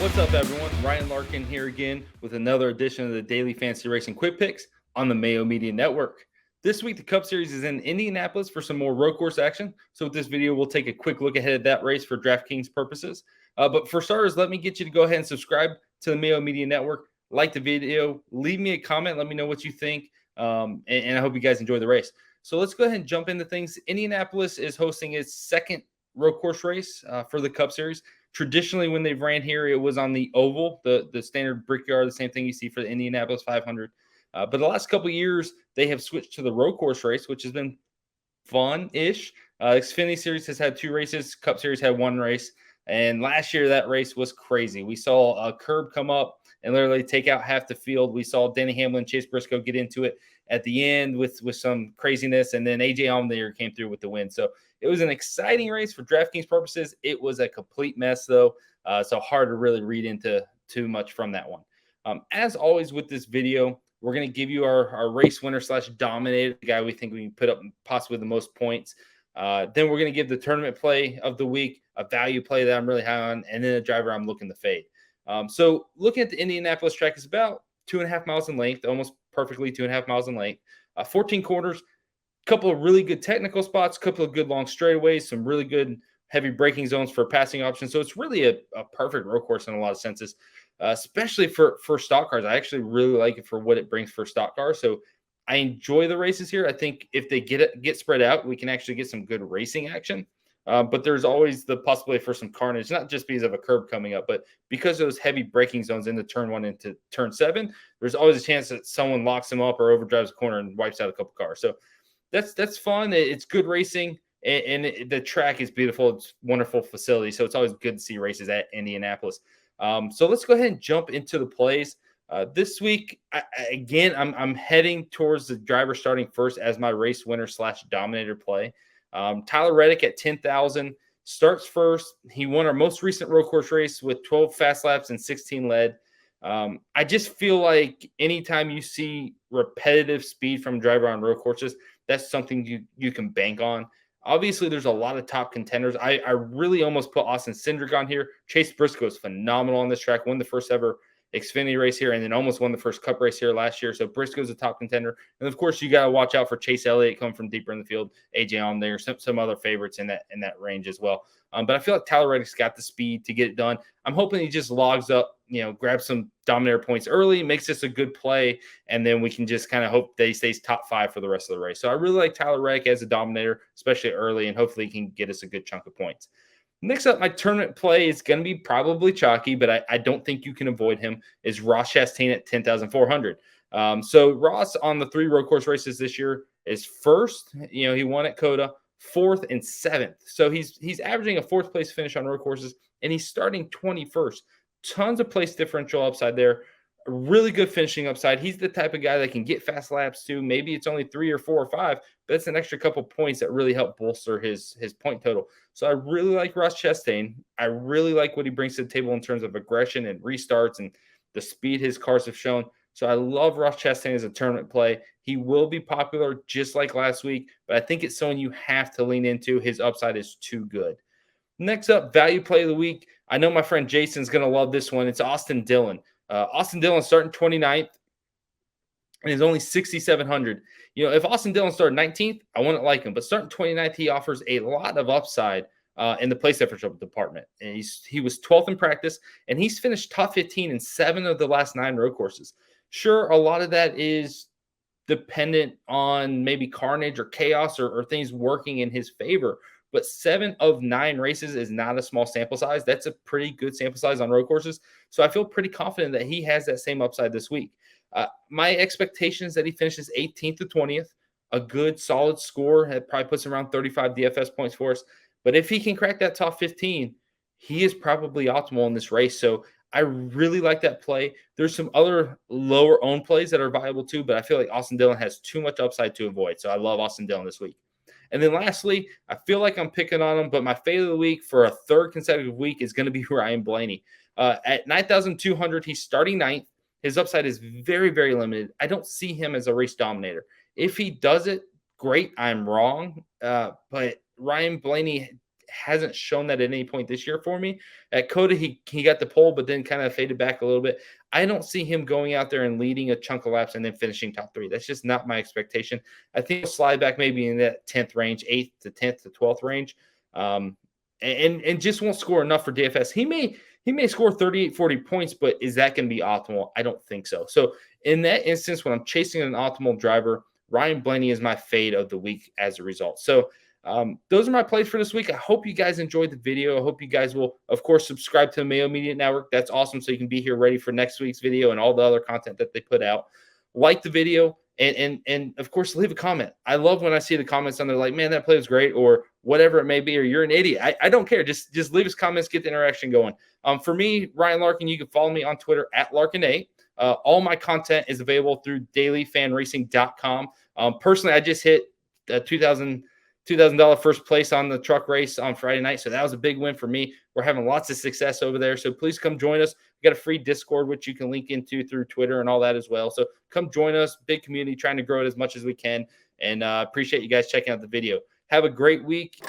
What's up, everyone? Ryan Larkin here again with another edition of the Daily Fantasy Racing Quick Picks on the Mayo Media Network. This week, the Cup Series is in Indianapolis for some more road course action. So with this video, we'll take a quick look ahead at that race for DraftKings purposes. But for starters, let me get you to go ahead and subscribe to the Mayo Media Network. Like the video, leave me a comment, let me know what you think, and I hope you guys enjoy the race. So let's go ahead and jump into things. Indianapolis is hosting its second road course race for the Cup Series. Traditionally, when they've ran here, it was on the oval, the standard Brickyard, the same thing you see for the Indianapolis 500. But the last couple of years, they have switched to the road course race, which has been fun-ish. Xfinity Series has had 2 races. Cup Series had 1 race. And last year, that race was crazy. We saw a curb come up and literally take out half the field. We saw Denny Hamlin, Chase Briscoe get into it at the end with some craziness. And then AJ Allmendinger came through with the win. So it was an exciting race for DraftKings purposes. It was a complete mess, though. So hard to really read into too much from that one. As always with this video, we're going to give you our race winner / dominator, the guy we think we can put up possibly the most points. Then we're going to give the tournament play of the week, a value play that I'm really high on, and then a driver I'm looking to fade. So looking at the Indianapolis track, it's about 2.5 miles in length, almost perfectly 2.5 miles in length, 14 corners, a couple of really good technical spots, a couple of good long straightaways, some really good heavy braking zones for passing options. So it's really a perfect road course in a lot of senses, especially for stock cars. I actually really like it for what it brings for stock cars. So I enjoy the races here. I think if they get spread out, we can actually get some good racing action. But there's always the possibility for some carnage, not just because of a curb coming up, but because of those heavy braking zones into turn 1 into turn 7, there's always a chance that someone locks them up or overdrives a corner and wipes out a couple cars. So that's fun. It's good racing, and the track is beautiful. It's a wonderful facility, so it's always good to see races at Indianapolis. So let's go ahead and jump into the plays. This week, I'm heading towards the driver starting first as my race winner / dominator play. Tyler Reddick at 10,000 starts first. He won our most recent road course race with 12 fast laps and 16 lead. I just feel like anytime you see repetitive speed from a driver on road courses, that's something you can bank on. Obviously, there's a lot of top contenders. I really almost put Austin Cindric on here. Chase Briscoe is phenomenal on this track. Won the first ever Xfinity race here and then almost won the first Cup race here last year. So Briscoe's a top contender. And, of course, you got to watch out for Chase Elliott coming from deeper in the field, AJ on there, some other favorites in that range as well. But I feel like Tyler Reddick's got the speed to get it done. I'm hoping he just logs up, grabs some dominator points early, makes this a good play, and then we can just kind of hope that he stays top 5 for the rest of the race. So I really like Tyler Reddick as a dominator, especially early, and hopefully he can get us a good chunk of points. Next up, my tournament play is going to be probably chalky, but I don't think you can avoid him, is Ross Chastain at 10,400. So Ross on the 3 road course races this year is first. He won at Coda, 4th and 7th. So he's averaging a 4th place finish on road courses, and he's starting 21st. Tons of place differential upside there. A really good finishing upside. He's the type of guy that can get fast laps too. Maybe it's only 3 or 4 or 5, but it's an extra couple points that really help bolster his point total. So I really like Ross Chastain. I really like what he brings to the table in terms of aggression and restarts and the speed his cars have shown. So I love Ross Chastain as a tournament play. He will be popular just like last week, but I think it's someone you have to lean into. His upside is too good. Next up, value play of the week. I know my friend Jason's going to love this one. It's Austin Dillon. Austin Dillon starting 29th and is only 6,700. If Austin Dillon started 19th, I wouldn't like him. But starting 29th, he offers a lot of upside in the place differential department. And he was 12th in practice, and he's finished top 15 in 7 of the last 9 road courses. Sure, a lot of that is dependent on maybe carnage or chaos or things working in his favor. But 7 of 9 races is not a small sample size. That's a pretty good sample size on road courses. So I feel pretty confident that he has that same upside this week. My expectation is that he finishes 18th to 20th, a good solid score. That probably puts him around 35 DFS points for us. But if he can crack that top 15, he is probably optimal in this race. So I really like that play. There's some other lower owned plays that are viable too, but I feel like Austin Dillon has too much upside to avoid. So I love Austin Dillon this week. And then lastly, I feel like I'm picking on him, but my fade of the week for a 3rd consecutive week is going to be Ryan Blaney. At 9,200, he's starting 9th. His upside is very, very limited. I don't see him as a race dominator. If he does it, great. I'm wrong. But Ryan Blaney hasn't shown that at any point this year for me. At Coda, he got the pole, but then kind of faded back a little bit. I don't see him going out there and leading a chunk of laps and then finishing top 3. That's just not my expectation. I think he'll slide back maybe in that 10th range, 8th to 10th to 12th range, and just won't score enough for DFS. He may score 38, 40 points, but is that going to be optimal? I don't think so. So in that instance, when I'm chasing an optimal driver, Ryan Blaney is my fade of the week as a result. So those are my plays for this week. I hope you guys enjoyed the video. I hope you guys will, of course, subscribe to the Mayo Media Network. That's awesome. So you can be here ready for next week's video and all the other content that they put out. Like the video and of course, leave a comment. I love when I see the comments on there like, man, that play was great, or whatever it may be, or you're an idiot. I don't care. Just leave us comments, get the interaction going. For me, Ryan Larkin, you can follow me on Twitter at Larkin8. All my content is available through dailyfanracing.com. Personally, I just hit $2,000 first place on the truck race on Friday night. So that was a big win for me. We're having lots of success over there. So please come join us. We got a free Discord, which you can link into through Twitter and all that as well. So come join us. Big community, trying to grow it as much as we can. And appreciate you guys checking out the video. Have a great week.